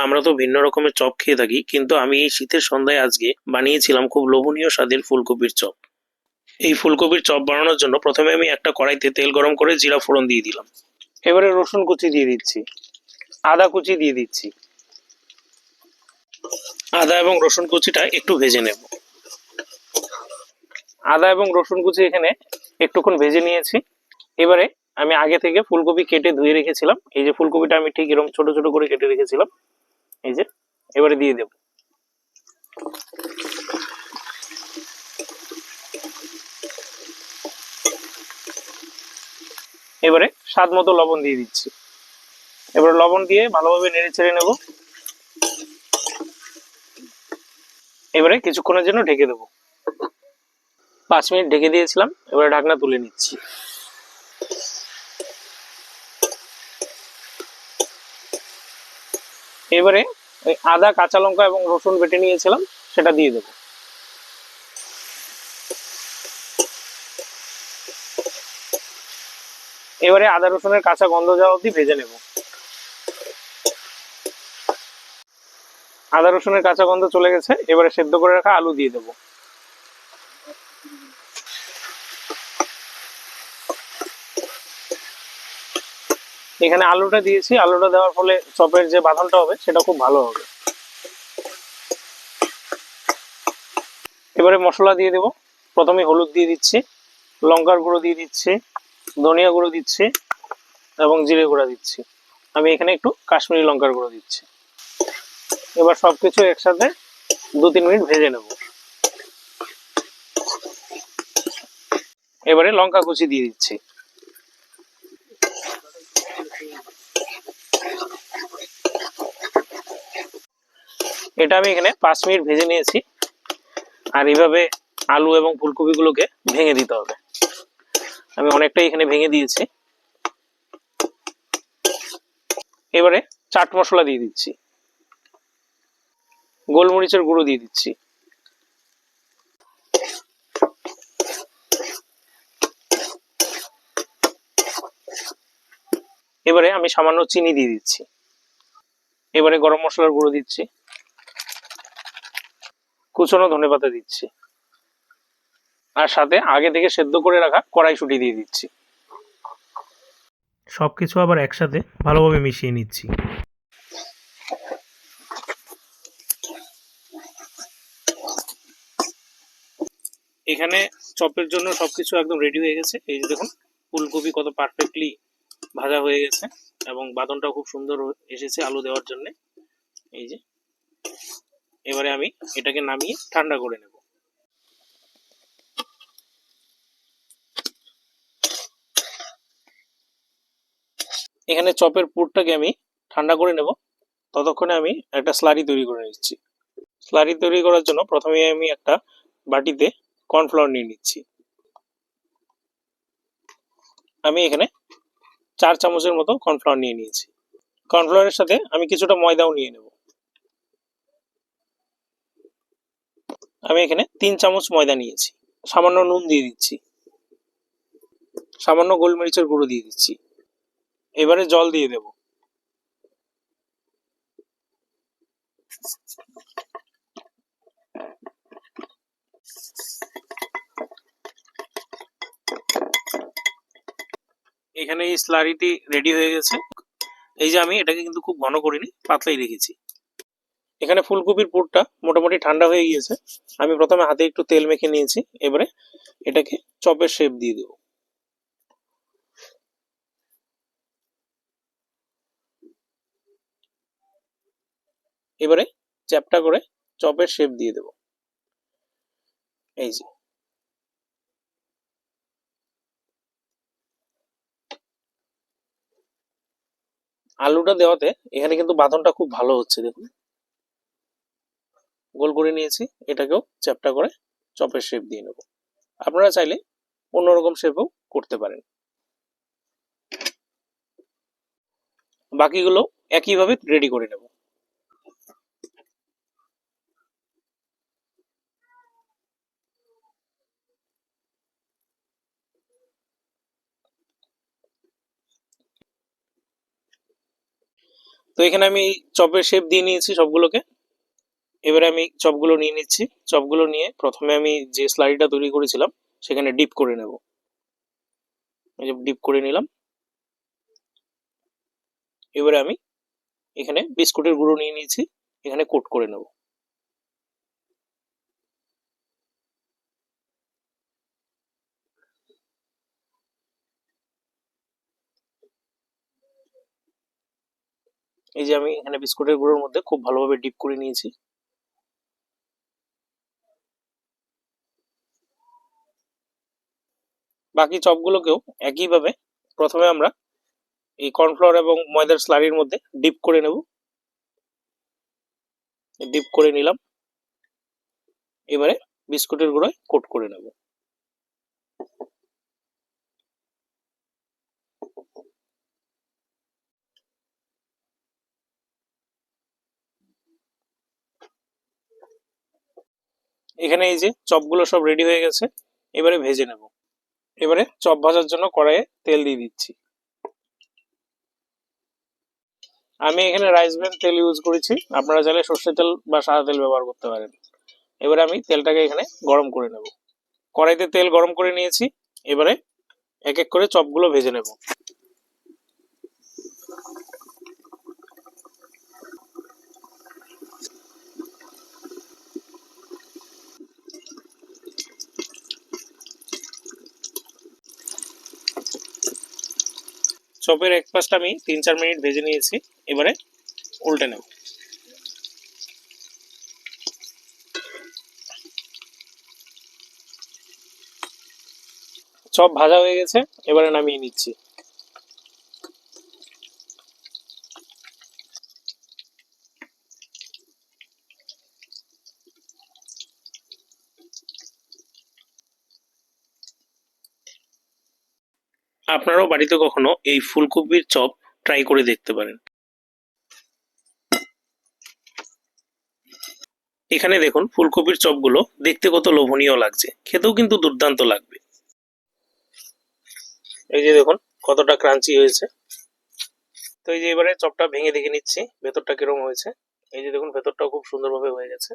আমরা তো ভিন্ন রকমের চপ খেয়ে থাকি, কিন্তু আমি এই শীতের সন্ধ্যায় আজকে বানিয়েছিলাম খুব লোভনীয় স্বাদের ফুলকপির চপ। এই ফুলকপির চপ বানানোর জন্য প্রথমে আমি একটা কড়াইতে তেল গরম করে জিরা ফোড়ন দিয়ে দিলাম। এবারে রসুন কুচি দিয়ে দিচ্ছি, আদা কুচি দিয়ে দিচ্ছি। আদা এবং রসুন কুচিটা একটু ভেজে নেব। আদা এবং রসুন কুচি এখানে একটুক্ষণ ভেজে নিয়েছি। এবারে আমি আগে থেকে ফুলকপি কেটে ধুয়ে রেখেছিলাম, এই যে ফুলকপিটা আমি ঠিক এরকম ছোট ছোট করে কেটে রেখেছিলাম, এই যে এবারে দিয়ে দেব। এবারে স্বাদ মতো লবণ দিয়ে দিচ্ছি। এবারে লবণ দিয়ে ভালোভাবে নেড়ে ছেড়ে নেব। এবারে কিছুক্ষণের জন্য ঢেকে দেবো। 5 মিনিট ঢেকে দিয়েছিলাম, এবারে ঢাকনা তুলে নিচ্ছি। এবারে ওই আদা, কাঁচা লঙ্কা এবং রসুন বেটে নিয়েছিলাম সেটা দিয়ে দেবো। এবারে আদা রসুনের কাঁচা গন্ধ যাওয়া অবধি ভেজে নেব। আদা রসুনের কাঁচা গন্ধ চলে গেছে, এবারে সেদ্ধ করে রাখা আলু দিয়ে দেবো। এখানে আলুটা দিয়েছি, আলুটা দেওয়ার ফলে চপের যে বাঁধনটা হবে সেটা খুব ভালো হবে। এবারে মশলা দিয়ে দেবো। প্রথমে হলুদ দিয়ে দিচ্ছি, লঙ্কার গুঁড়ো দিয়ে দিচ্ছি, ধনিয়া গুঁড়ো দিচ্ছি এবং জিরে গুঁড়া দিচ্ছি। আমি এখানে একটু কাশ্মীরি লঙ্কার গুঁড়ো দিচ্ছি। এবার সবকিছু একসাথে 2-3 মিনিট ভেজে নেব। এবারে লঙ্কা কুচি দিয়ে দিচ্ছি। এটা আমি এখানে 5 মিনিট ভেজে নিয়েছি। আর এইভাবে আলু এবং ফুলকপি গুলোকে ভেঙে দিতে হবে। আমি অনেকটাই এখানে ভেঙে দিয়েছি। এবারে চাট মশলা দিয়ে দিচ্ছি, গোলমরিচের গুঁড়ো দিয়ে দিচ্ছি। এবারে আমি সামান্য চিনি দিয়ে দিচ্ছি। এবারে গরম মশলার গুঁড়ো দিচ্ছি, কুচনো ধনেপাতা দিচ্ছি, আর সাথে আগে থেকে সেদ্ধ করে রাখা কড়াইশুঁটি দিয়ে দিচ্ছি। সবকিছু আবার একসাথে ভালোভাবে মিশিয়ে নিচ্ছি। এখানে চপের জন্য সবকিছু একদম রেডি হয়ে গেছে। এই যে দেখুন ফুলকপি কত পারফেক্টলি ভাজা হয়ে গেছে এবং বাদনটাও খুব সুন্দর এসেছে আলু দেওয়ার জন্য। এই যে এবারে আমি এটাকে নামিয়ে ঠান্ডা করে নেব। এখানে চপের পুরটাকে আমি ঠান্ডা করে নেব, ততক্ষণে আমি একটা স্লারি তৈরি করে নিচ্ছি। স্লারি তৈরি করার জন্য প্রথমে আমি একটা বাটিতে কর্নফ্লাওয়ার নিয়ে নিচ্ছি। আমি এখানে 4 চামচের মতো কর্নফ্লাওয়ার নিয়ে নিয়েছি। কর্নফ্লাওয়ারের সাথে আমি কিছুটা ময়দাও নিয়ে নেব। আমি এখানে 3 চামচ ময়দা নিয়েছি। সামান্য নুন দিয়ে দিচ্ছি, সামান্য গোলমরিচের গুঁড়ো দিয়ে দিচ্ছি। এবারে জল দিয়ে দেব। এখানে এই স্লারিটি রেডি হয়ে গেছে। এই যে আমি এটাকে কিন্তু খুব ঘন করিনি, পাতলাই রেখেছি। এখানে ফুলকপির পুরটা মোটামুটি ঠান্ডা হয়ে গিয়েছে। আমি প্রথমে হাতে একটু তেল মেখে নিয়েছি। এবারে এটাকে চপের শেপ দিয়ে দেব। এবারে চ্যাপটা করে চপের শেপ দিয়ে দেব। এই যে আলুটা দেওয়াতে এখানে কিন্তু বাঁধনটা খুব ভালো হচ্ছে। দেখুন গোল করে নিয়েছি, এটাকেও চ্যাপটা করে চপের শেপ দিয়ে নেব। আপনারা চাইলে অন্যরকম শেপও করতে পারেন। বাকিগুলো একইভাবে রেডি করে নেব। তো এখানে আমি চপের শেপ দিয়ে নিয়েছি সবগুলোকে। এবারে আমি চপগুলো নিয়ে নিচ্ছি। চপগুলো নিয়ে প্রথমে আমি যে স্লাইডটা তৈরি করেছিলাম সেখানে ডিপ করে নেব। এই যে ডিপ করে নিলাম। এবারে আমি এখানে বিস্কুটের গুঁড়ো নিয়ে নিয়েছি, এখানে কোট করে নেব। এই যে আমি এখানে বিস্কুটের গুঁড়োর মধ্যে খুব ভালোভাবে ডিপ করে নিয়েছি। বাকি চপগুলোকেও একইভাবে প্রথমে আমরা এই কর্নফ্লাওয়ার এবং ময়দার স্লারির মধ্যে ডিপ করে নেব। ডিপ করে নিলাম। এবারে বিস্কুটের গুঁড়োয় কোট করে নেব। এখানে এই যে চপগুলো সব রেডি হয়ে গেছে, এবারে ভেজে নেব। এবারে চপ ভাজার জন্য কড়াইয়ে তেল দিয়ে দিচ্ছি। আমি এখানে রাইস ব্র্যান্ড তেল ইউজ করেছি, আপনারা চাইলে সর্ষের তেল বা সাদা তেল ব্যবহার করতে পারেন। এবারে আমি তেলটাকে এখানে গরম করে নেব। কড়াইতে তেল গরম করে নিয়েছি, এবারে এক এক করে চপগুলো ভেজে নেব। চপের এক পাশটা আমি 3-4 মিনিট ভেজে নিয়েছি, এবারে উল্টে নেব। চপ ভাজা হয়ে গেছে, এবারে নামিয়ে নিচ্ছি। আপনারাও বাড়িতে কখনো এই ফুলকপির চপ ট্রাই করে দেখতে পারেন। এখানে দেখুন ফুলকপির চপগুলো দেখতে কত লোভনীয় লাগছে, খেতেও কিন্তু দুর্দান্ত লাগবে। এই যে দেখুন কতটা ক্রাঞ্চি হয়েছে। তো এই যে এবারে চপটা ভেঙে দেখে নিচ্ছি ভেতরটা কিরকম হয়েছে। এই যে দেখুন ভেতরটাও খুব সুন্দরভাবে হয়ে গেছে।